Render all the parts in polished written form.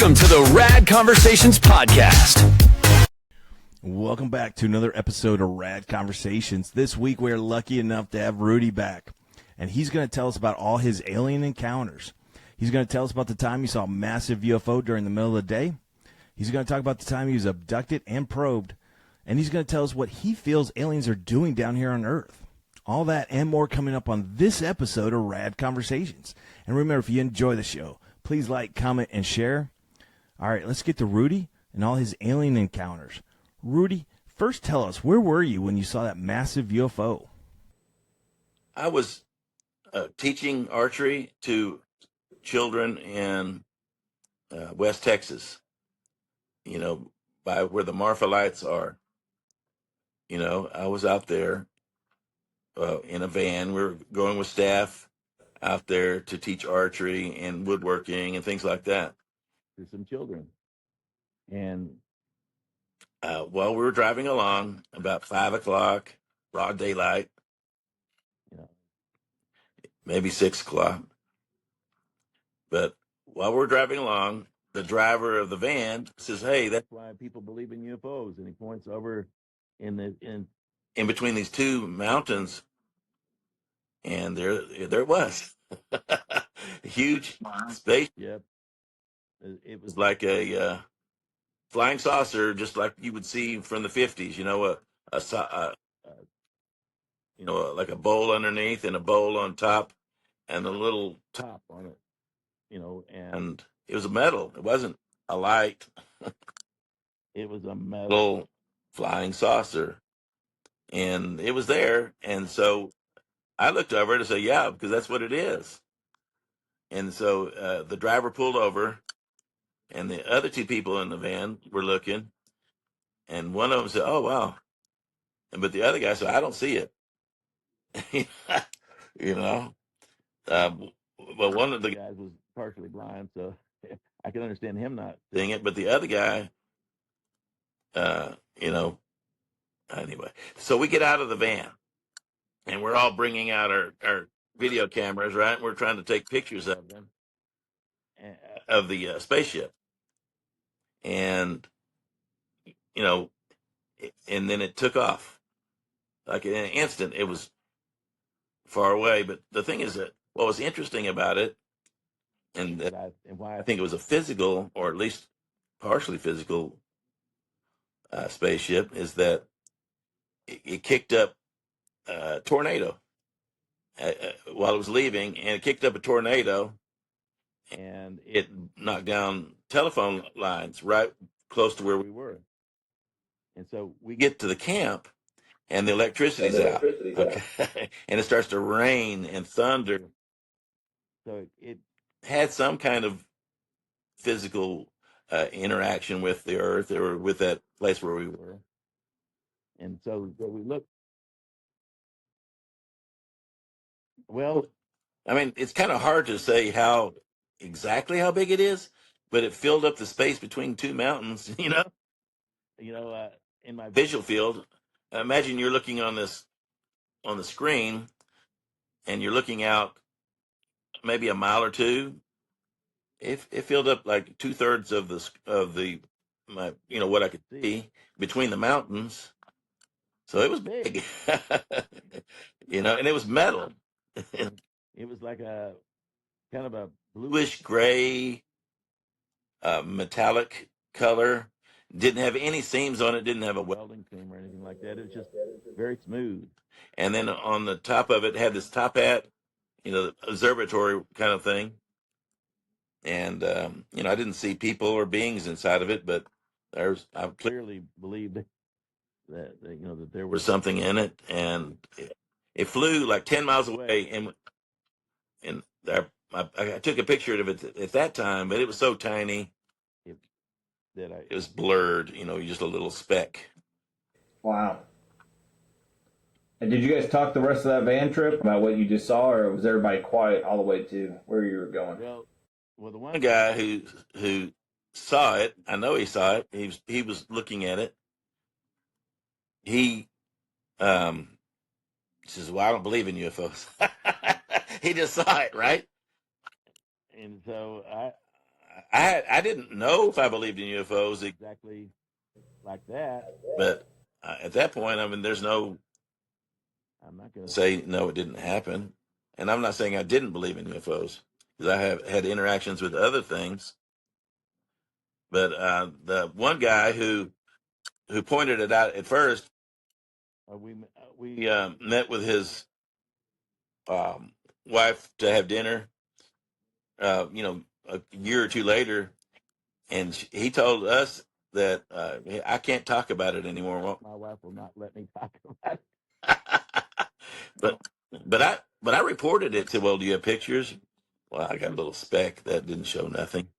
Welcome to the Rad Conversations podcast. Welcome back to another episode of Rad Conversations. This week we are lucky enough to have Rudi back, and he's going to tell us about all his alien encounters. He's going to tell us about the time he saw a massive UFO during the middle of the day. He's going to talk about the time he was abducted and probed, and he's going to tell us what he feels aliens are doing down here on Earth. All that and more coming up on this episode of Rad Conversations. And remember, if you enjoy the show, please like, comment, and share. All right, let's get to Rudi and all his alien encounters. Rudi, first tell us, where were you when you saw that massive UFO? I was teaching archery to children in West Texas, by where the Marfa Lights are. I was out there in a van. We were going with staff out there to teach archery and woodworking and things like that to some children. And while we were driving along, about 5 o'clock, broad daylight, maybe 6 o'clock. But while we're driving along, the driver of the van says, "Hey, that's why people believe in UFOs." And he points over in between these two mountains, and there it was, a huge spaceship. It was like a flying saucer, just like you would see from the 50s. Like a bowl underneath and a bowl on top, and a little top on it. And it was a metal. It wasn't a light. It was a metal flying saucer, and it was there. And so I looked over it and said, "Yeah, because that's what it is." And so the driver pulled over, and the other two people in the van were looking, and one of them said, "Oh, wow." But the other guy said, "I don't see it." you know. Well, one of the guys was partially blind, so I can understand him not seeing it. But the other guy, anyway. So we get out of the van, and we're all bringing out our video cameras, right? And we're trying to take pictures of them, of the spaceship. And, and then it took off. Like in an instant, it was far away. But the thing is that what was interesting about it, and why I think it was a physical, or at least partially physical spaceship, is that it kicked up a tornado while it was leaving, and it kicked up a tornado, and it knocked down telephone lines right close to where we were. And so we get to the camp, and the electricity's out. Okay. And it starts to rain and thunder. So it had some kind of physical interaction with the earth, or with that place where we were. And so we looked. Well, I mean, it's kind of hard to say exactly how big it is, but it filled up the space between two mountains, in my visual field. Imagine you're looking on the screen, and you're looking out maybe a mile or two. It filled up like 2/3 of what I could see between the mountains. So it was big, and it was metal. It was like a kind of a bluish gray, metallic color. Didn't have any seams on it. Didn't have a welding seam or anything like that. It was just very smooth. And then on the top of it had this top hat, observatory kind of thing. And I didn't see people or beings inside of it, but I clearly believed that there was something in it, and it flew like 10 miles away, and I took a picture of it at that time, but it was so tiny that it was blurred, just a little speck. Wow. And did you guys talk the rest of that van trip about what you just saw, or was everybody quiet all the way to where you were going? Well, the one guy who saw it, I know he saw it. He was looking at it. He says, "Well, I don't believe in UFOs." He just saw it, right? And so I didn't know if I believed in UFOs exactly like that, but at that point, I mean, there's no. I'm not going to say no, it didn't happen, and I'm not saying I didn't believe in UFOs because I have had interactions with other things. But the one guy who pointed it out at first, we met with his um, wife to have dinner. A year or two later, and he told us that I can't talk about it anymore. Well, my wife will not let me talk about it. but but I reported it to. Well, do you have pictures? Well, I got a little speck that didn't show nothing,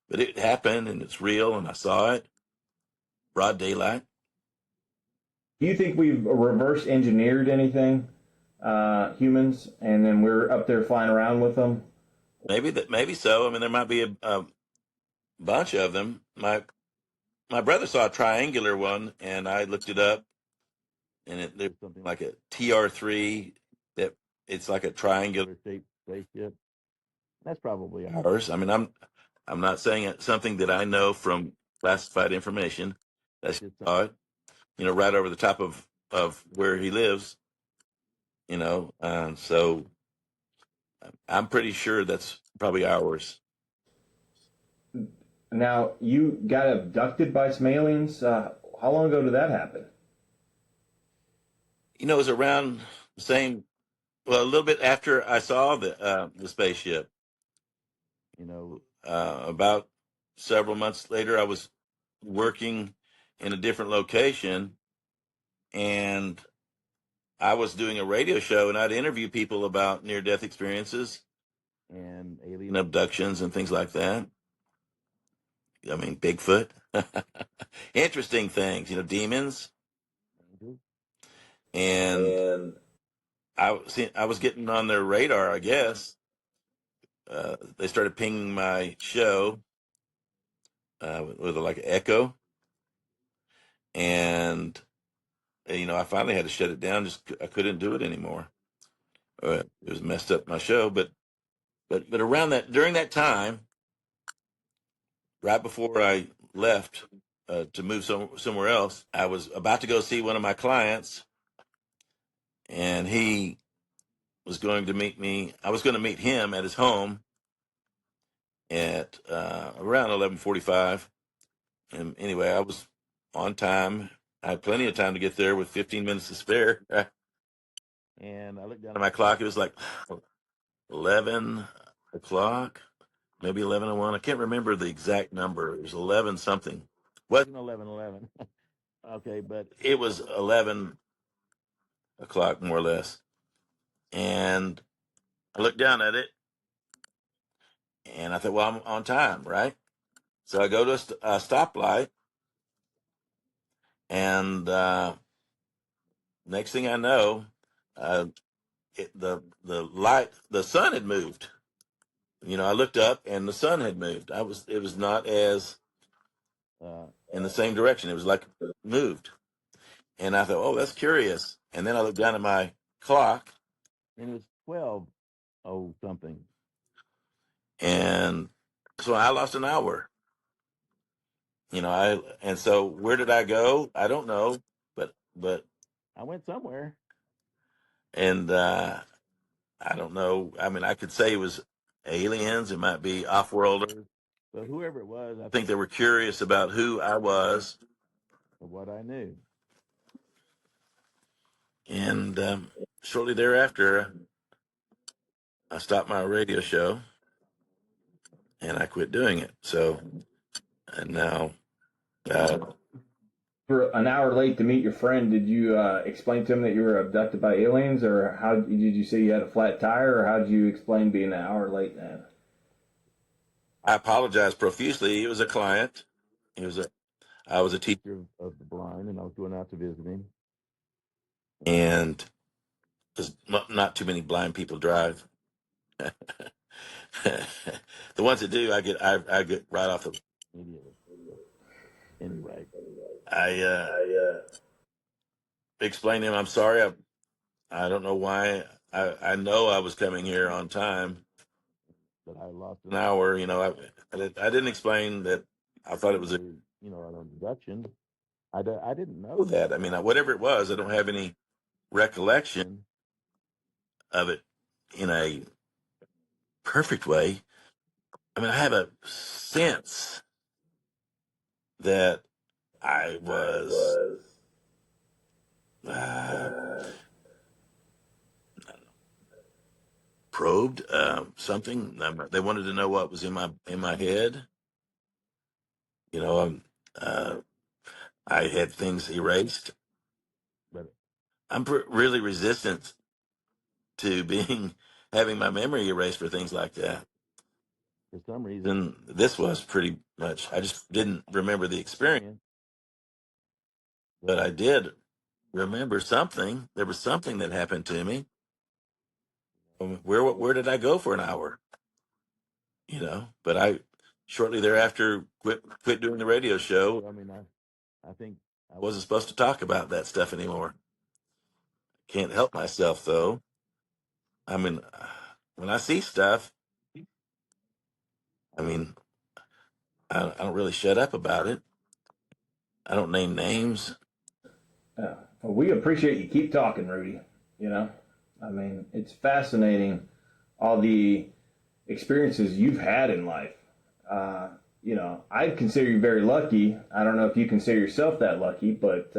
but it happened and it's real, and I saw it broad daylight. Do you think we've reverse engineered anything, humans, and then we're up there flying around with them? Maybe so. I mean, there might be a bunch of them. My brother saw a triangular one, and I looked it up, and there's something like a TR3 that it's like a triangular shaped spaceship. That's probably ours. I mean, I'm not saying it's something that I know from classified information. That's just saw it, right over the top of where he lives. So I'm pretty sure that's probably ours. Now, you got abducted by some aliens. How long ago did that happen? It was around the same, well, a little bit after I saw the spaceship. About several months later, I was working in a different location, and I was doing a radio show, and I'd interview people about near-death experiences and alien abductions and things like that. I mean, Bigfoot, interesting things, demons, and And I was getting on their radar, I guess. They started pinging my show with like an echo, and I finally had to shut it down. Just I couldn't do it anymore. It was messed up my show, but around that during that time, right before I left to move somewhere else, I was about to go see one of my clients, and he was going to meet me. I was going to meet him at his home at around 11:45. And anyway, I was on time. I had plenty of time to get there with 15 minutes to spare. And I looked down at my clock. It was like 11 o'clock, maybe 11:01. I can't remember the exact number. It was 11 something. Wasn't 11:11. Okay, but it was 11 o'clock more or less. And I looked down at it, and I thought, well, I'm on time, right? So I go to a stoplight, and next thing I know, uh, the light, the sun had moved. I looked up, and the sun had moved. It was not as in the same direction. It was like moved, and I thought, oh, that's curious. And then I looked down at my clock, and it was 12 something, and so I lost an hour. And so where did I go? I don't know, but I went somewhere, and I don't know. I mean, I could say it was aliens. It might be off-worlders, but whoever it was, I think they were curious about who I was or what I knew. And shortly thereafter, I stopped my radio show and I quit doing it. So, and now, uh, for an hour late to meet your friend, did you explain to him that you were abducted by aliens, or how did you say you had a flat tire, or how did you explain being an hour late then? I apologized profusely. He was a client. I was a teacher of the blind, and I was going out to visit him. And because not too many blind people drive. The ones that do, I get right off the immediately. Anyway, I explained to him, I'm sorry. I don't know why. I know I was coming here on time, that I lost an hour. I didn't explain that I thought it was an abduction. I didn't know that. I mean, whatever it was, I don't have any recollection of it in a perfect way. I mean, I have a sense that I was probed something. They wanted to know what was in my head. Uh, I had things erased, but I'm really resistant to having my memory erased for things like that. For some reason, this was pretty much. I just didn't remember the experience, but I did remember something. There was something that happened to me. Where did I go for an hour? But I shortly thereafter quit doing the radio show. I mean, I think I wasn't supposed to talk about that stuff anymore. Can't help myself though. I mean, when I see stuff, I mean, I don't really shut up about it. I don't name names. Well, we appreciate you. Keep talking, Rudy. I mean, it's fascinating all the experiences you've had in life. I'd consider you very lucky. I don't know if you consider yourself that lucky, but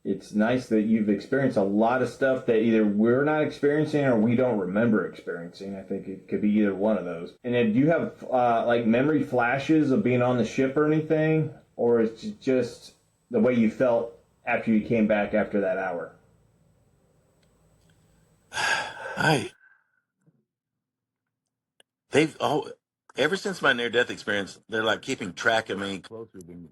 it's nice that you've experienced a lot of stuff that either we're not experiencing or we don't remember experiencing. I think it could be either one of those. And then do you have like memory flashes of being on the ship or anything? Or is it just the way you felt after you came back after that hour? They've all, ever since my near-death experience, they're like keeping track of me closer than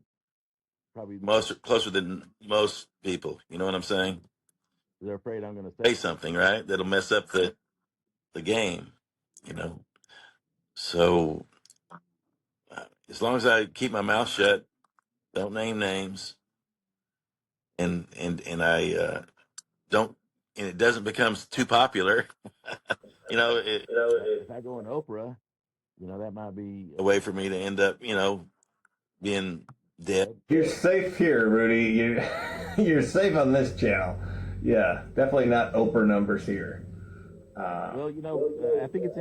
most people. You know what I'm saying? They're afraid I'm going to say something, right? That'll mess up the game, you know? So as long as I keep my mouth shut, don't name names, and I don't, and it doesn't become too popular. If I go on Oprah, that might be a way for me to end up, being dead. You're safe here, Rudy. You're safe on this channel. Yeah, definitely not Oprah numbers here. Well, I think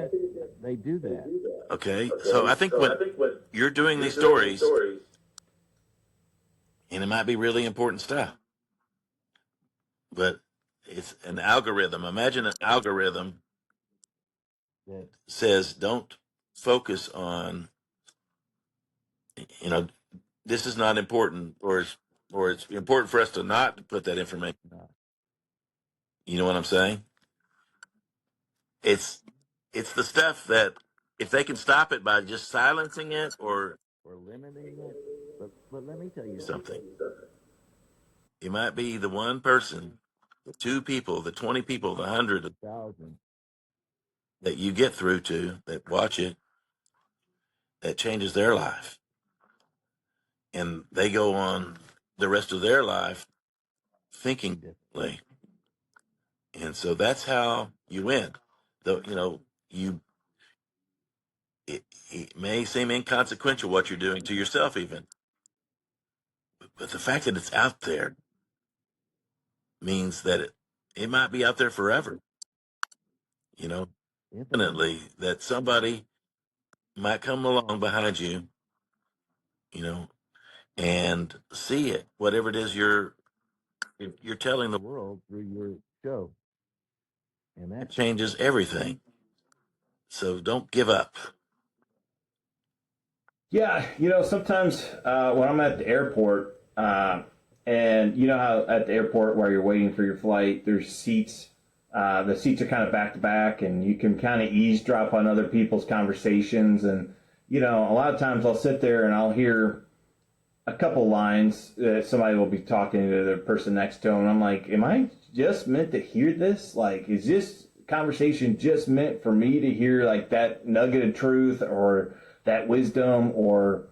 they do that. Okay, so I think when you're doing these stories, and it might be really important stuff, but it's an algorithm. Imagine an algorithm that says don't focus on, this is not important, or it's important for us to not put that information out. You know what I'm saying? It's the stuff that if they can stop it by just silencing it or limiting it. But let me tell you something. It might be the one person, the two people, the 20 people, the 100, the 1,000 that you get through to that watch it that changes their life. And they go on the rest of their life thinking differently. And so that's how you win. Though, it may seem inconsequential what you're doing to yourself even. But the fact that it's out there means that it might be out there forever. Infinitely, that somebody might come along behind you, and see it, whatever it is you're telling the world through your show. And that changes everything. So don't give up. Yeah, sometimes when I'm at the airport, and you know how at the airport where you're waiting for your flight, there's seats. The seats are kind of back to back, and you can kind of eavesdrop on other people's conversations. And a lot of times I'll sit there and I'll hear a couple lines that somebody will be talking to the person next to them. And I'm like, am I just meant to hear this? Like, is this conversation just meant for me to hear like that nugget of truth or that wisdom or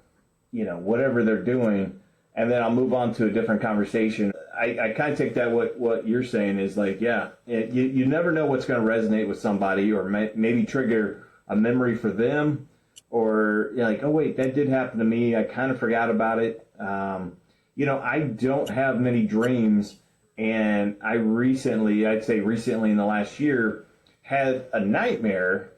whatever they're doing? And then I'll move on to a different conversation. I kind of take that what you're saying is like, yeah, you never know what's going to resonate with somebody or maybe trigger a memory for them, or like, oh wait, that did happen to me. I kind of forgot about it. I don't have many dreams, and I'd say recently in the last year, had a nightmare,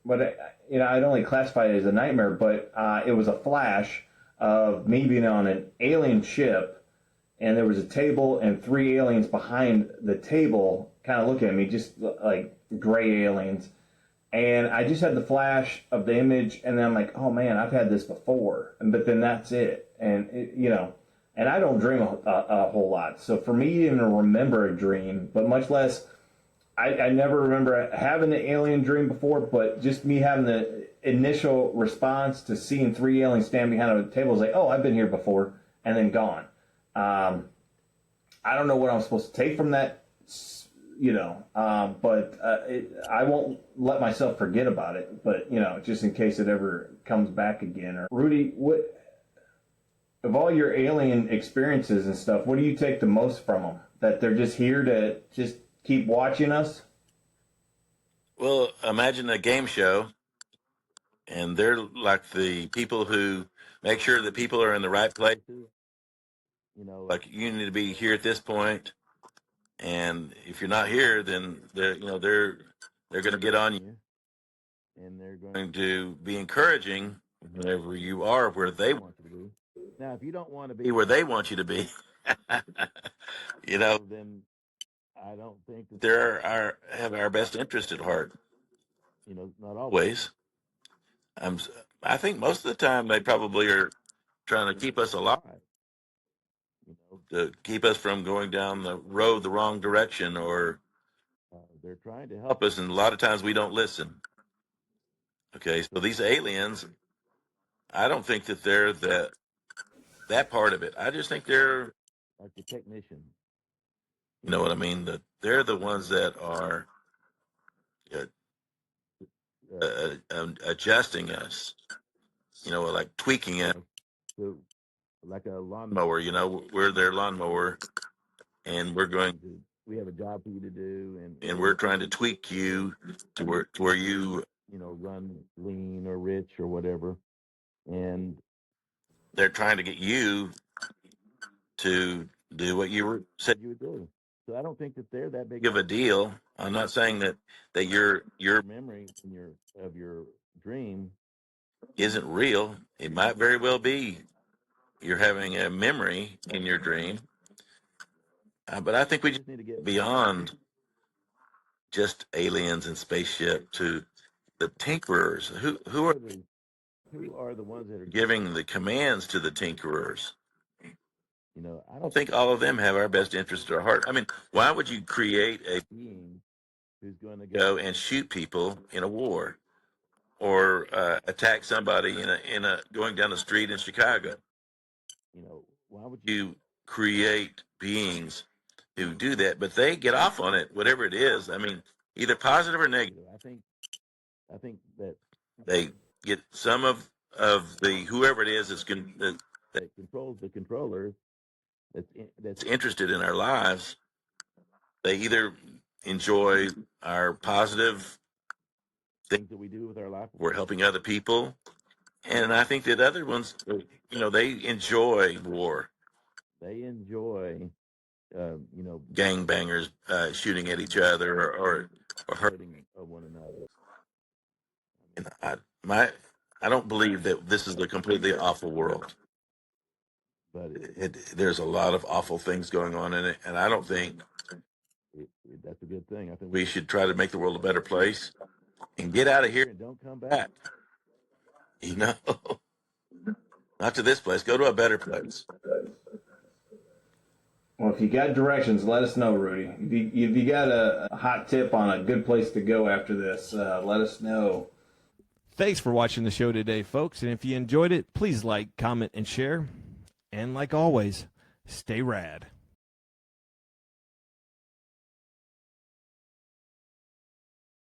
but I'd only classify it as a nightmare, but it was a flash of me being on an alien ship, and there was a table and three aliens behind the table, kind of looking at me, just like gray aliens. And I just had the flash of the image, and then I'm like, oh man, I've had this before. But then that's it. And, and I don't dream a whole lot. So for me to even remember a dream, but much less, I never remember having an alien dream before, but just me having the initial response to seeing three aliens stand behind a table is like, oh, I've been here before, and then gone. I don't know what I'm supposed to take from that, but I won't let myself forget about it. But just in case it ever comes back again. Or Rudy, what of all your alien experiences and stuff, what do you take the most from them? That they're just here to just keep watching us? Well, imagine a game show, and they're like the people who make sure that people are in the right places. Like you need to be here at this point, and if you're not here, then they're going to get on you, and they're going to be encouraging whenever you are where they want you to be. Now, if you don't want to be where they want you to be, then I don't think that have our best interest at heart. Not always. I think most of the time they probably are trying to keep us alive, to keep us from going down the road the wrong direction, or they're trying to help us, and a lot of times we don't listen. Okay, so these aliens, I don't think that they're that part of it. I just think they're like the technician. You know what I mean? That they're the ones that are adjusting us. Like tweaking it, like a lawnmower. We're their lawnmower, and we have a job for you to do, and we're trying to tweak you to where you run lean or rich or whatever, and they're trying to get you to do what said you would do. So I don't think that they're that big of a deal. I'm not saying that your memory of your dream isn't real. It might very well be you're having a memory in your dream, but I think we just need to get beyond just aliens and spaceship to the tinkerers. Who are the ones that are giving the commands to the tinkerers? I don't think all of them have our best interest at heart. I mean, why would you create a being who's going to go and shoot people in a war, or attack somebody in a going down the street in Chicago? Why would you create beings who do that? But they get off on it, whatever it is. I mean, either positive or negative. I think that they get some of the whoever it is that controls the controllers, that's interested in our lives. They either enjoy our positive things that we do with our life. We're helping other people, and I think that other ones, they enjoy war. They enjoy, gangbangers shooting at each other, or hurting one another. I don't believe that this is a completely awful world, but there's a lot of awful things going on in it, and I don't think that's a good thing. I think we should try to make the world a better place and get out of here and don't come back. You know, not to this place. Go to a better place. Well, if you got directions, let us know, Rudy. If you got a hot tip on a good place to go after this, let us know. Thanks for watching the show today, folks. And if you enjoyed it, please like, comment, and share. And like always, stay rad.